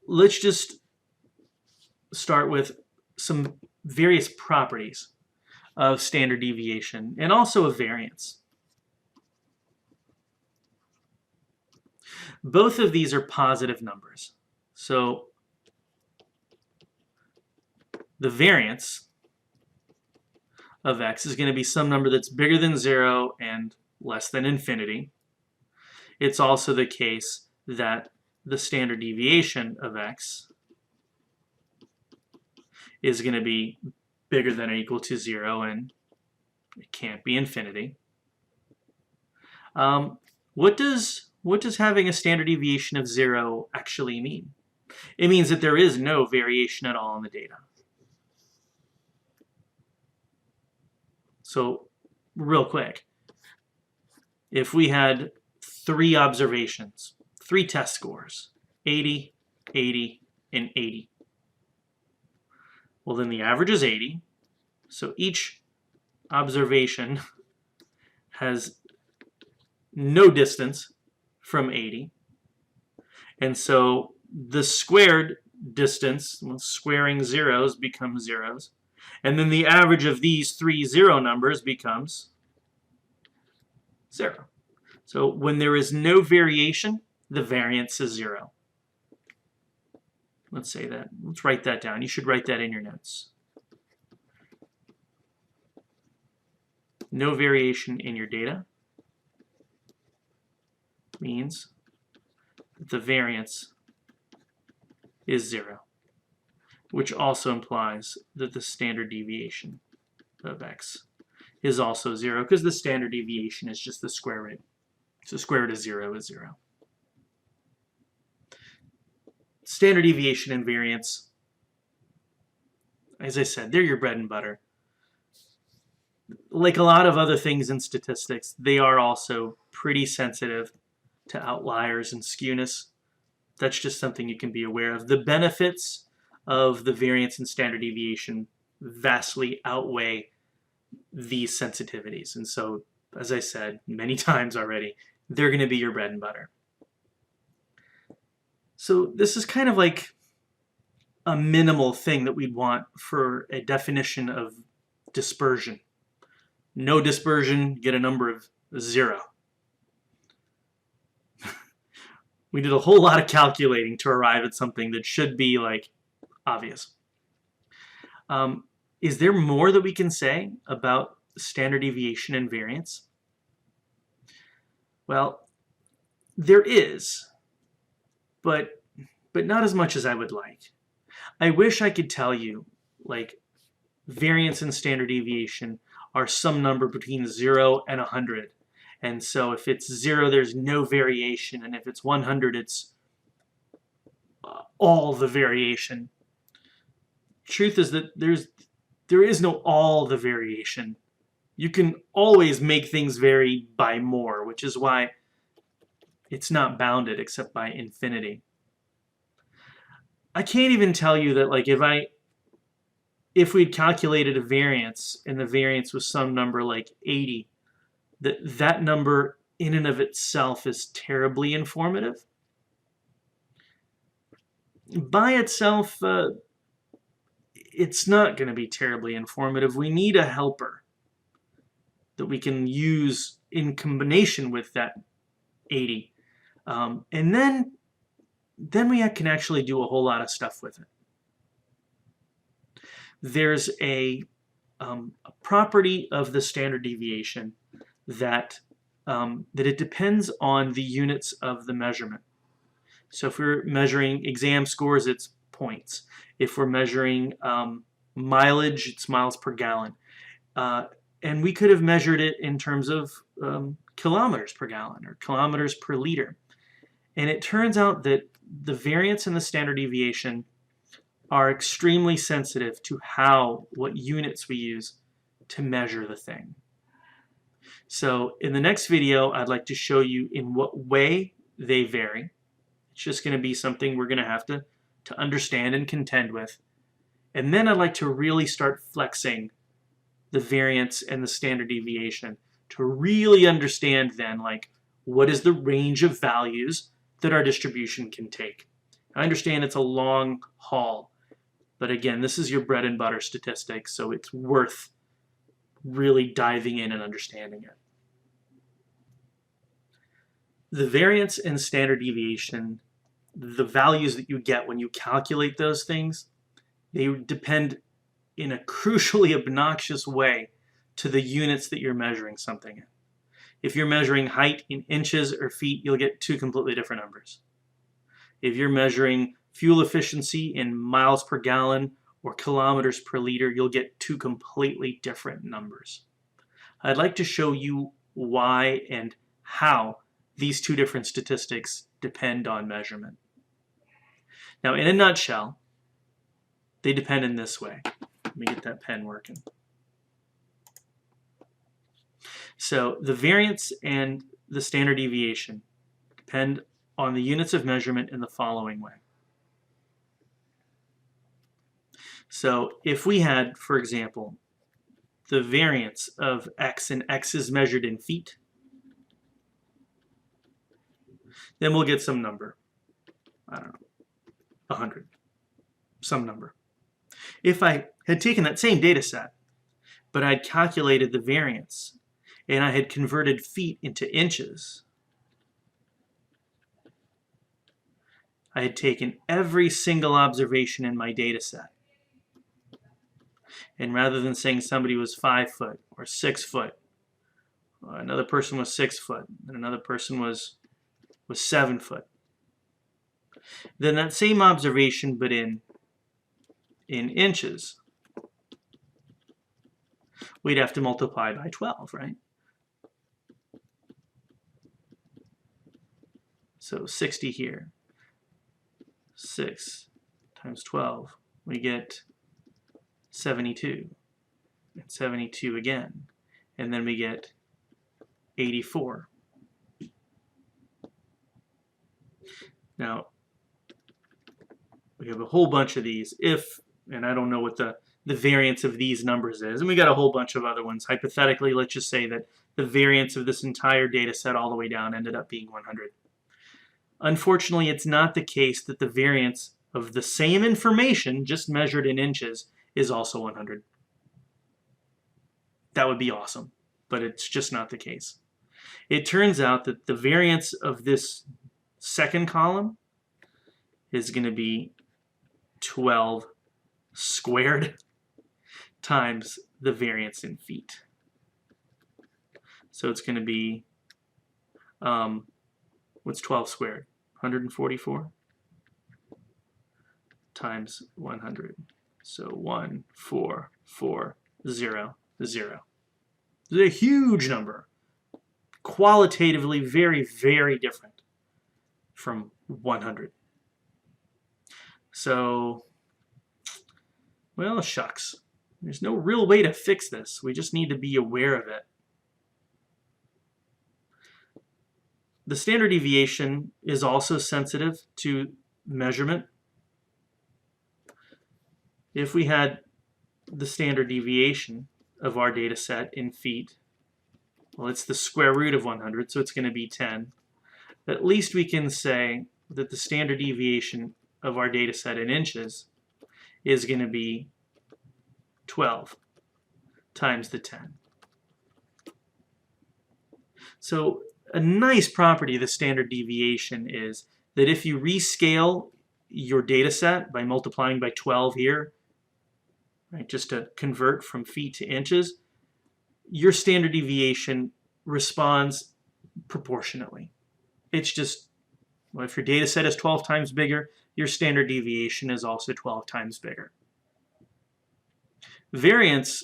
let's just start with some various properties of standard deviation and also of variance. Both of these are positive numbers. So the variance of x is going to be some number that's bigger than 0 and less than infinity. It's also the case that the standard deviation of x is going to be bigger than or equal to 0, and it can't be infinity. What does having a standard deviation of 0 actually mean? It means that there is no variation at all in the data. So real quick, if we had 3 observations, 3 test scores, 80, 80, and 80, well then the average is 80. So each observation has no distance from 80. And so the squared distance, well, squaring zeros becomes zeros. And then the average of these 3 zero numbers becomes 0. So when there is no variation, the variance is 0. Let's say that. Let's write that down. You should write that in your notes. No variation in your data means that the variance is 0, which also implies that the standard deviation of x is also 0, because the standard deviation is just the square root. So square root of 0 is 0. Standard deviation and variance, as I said, they're your bread and butter. Like a lot of other things in statistics, they are also pretty sensitive to outliers and skewness. That's just something you can be aware of. The benefits of the variance and standard deviation vastly outweigh these sensitivities. And so, as I said many times already, they're going to be your bread and butter. So this is kind of like a minimal thing that we'd want for a definition of dispersion. No dispersion, get a number of 0. We did a whole lot of calculating to arrive at something that should be like obvious. Is there more that we can say about standard deviation and variance? Well, there is, but not as much as I would like. I wish I could tell you, like, variance and standard deviation are some number between 0 and 100. And so if it's 0, there's no variation, and if it's 100, it's all the variation. Truth is that there is no all the variation. You can always make things vary by more, which is why it's not bounded except by infinity. I can't even tell you that, like, if we'd calculated a variance and the variance was some number like 80, that number in and of itself is terribly informative. By itself, it's not going to be terribly informative. We need a helper that we can use in combination with that 80. And then we can actually do a whole lot of stuff with it. There's a property of the standard deviation that it depends on the units of the measurement. So if we're measuring exam scores, it's points. If we're measuring mileage, it's miles per gallon. And we could have measured it in terms of kilometers per gallon or kilometers per liter. And it turns out that the variance and the standard deviation are extremely sensitive to what units we use to measure the thing. So in the next video, I'd like to show you in what way they vary. It's just going to be something we're going to have to understand and contend with. And then I'd like to really start flexing the variance and the standard deviation to really understand then, like, what is the range of values that our distribution can take. I understand it's a long haul, but again, this is your bread and butter statistics, so it's worth really diving in and understanding it. The variance and standard deviation, the values that you get when you calculate those things, they depend in a crucially obnoxious way to the units that you're measuring something in. If you're measuring height in inches or feet, you'll get two completely different numbers. If you're measuring fuel efficiency in miles per gallon or kilometers per liter, you'll get two completely different numbers. I'd like to show you why and how these two different statistics depend on measurement. Now, in a nutshell, they depend in this way. Let me get that pen working. So the variance and the standard deviation depend on the units of measurement in the following way. So if we had, for example, the variance of x, and x is measured in feet, then we'll get some number. I don't know, 100, some number. If I had taken that same data set, but I'd calculated the variance, and I had converted feet into inches, I had taken every single observation in my data set. And rather than saying somebody was 5 foot or 6 foot, another person was 6 foot, and another person was 7 foot, then that same observation, but in inches, we'd have to multiply by 12, right? So 60 here. 6 times 12, we get 72. And 72 again. And then we get 84. Now, we have a whole bunch of these if, and I don't know what the variance of these numbers is, and we got a whole bunch of other ones. Hypothetically, let's just say that the variance of this entire data set all the way down ended up being 100. Unfortunately, it's not the case that the variance of the same information, just measured in inches, is also 100. That would be awesome, but it's just not the case. It turns out that the variance of this second column is going to be 12 squared times the variance in feet. So it's going to be, what's 12 squared? 144 times 100. So 1440. This is a huge number. Qualitatively very, very different from 100. So, well, shucks. There's no real way to fix this. We just need to be aware of it. The standard deviation is also sensitive to measurement. If we had the standard deviation of our data set in feet, well, it's the square root of 100, so it's going to be 10. At least we can say that the standard deviation of our data set in inches is going to be 12 times the 10. So a nice property of the standard deviation is that if you rescale your data set by multiplying by 12 here, right, just to convert from feet to inches, your standard deviation responds proportionately. It's just, well, if your data set is 12 times bigger, your standard deviation is also 12 times bigger. Variance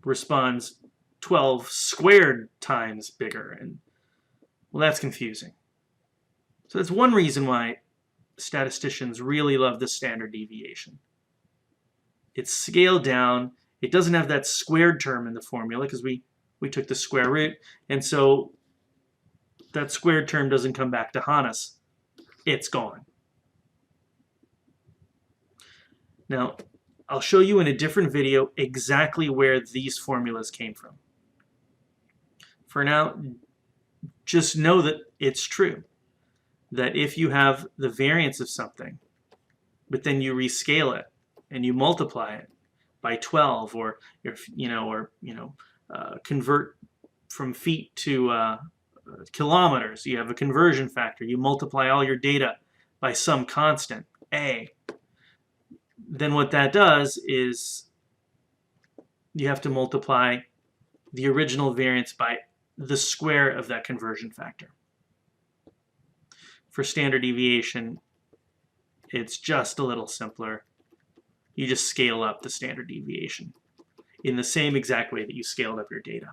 responds 12 squared times bigger, and well, that's confusing. So that's one reason why statisticians really love the standard deviation. It's scaled down. It doesn't have that squared term in the formula because we took the square root, and so that squared term doesn't come back to haunt us. It's gone. Now, I'll show you in a different video exactly where these formulas came from. For now, just know that it's true. that if you have the variance of something, but then you rescale it and you multiply it by 12, or convert from feet to kilometers, you have a conversion factor, you multiply all your data by some constant, A, then what that does is you have to multiply the original variance by the square of that conversion factor. For standard deviation, it's just a little simpler. You just scale up the standard deviation in the same exact way that you scaled up your data.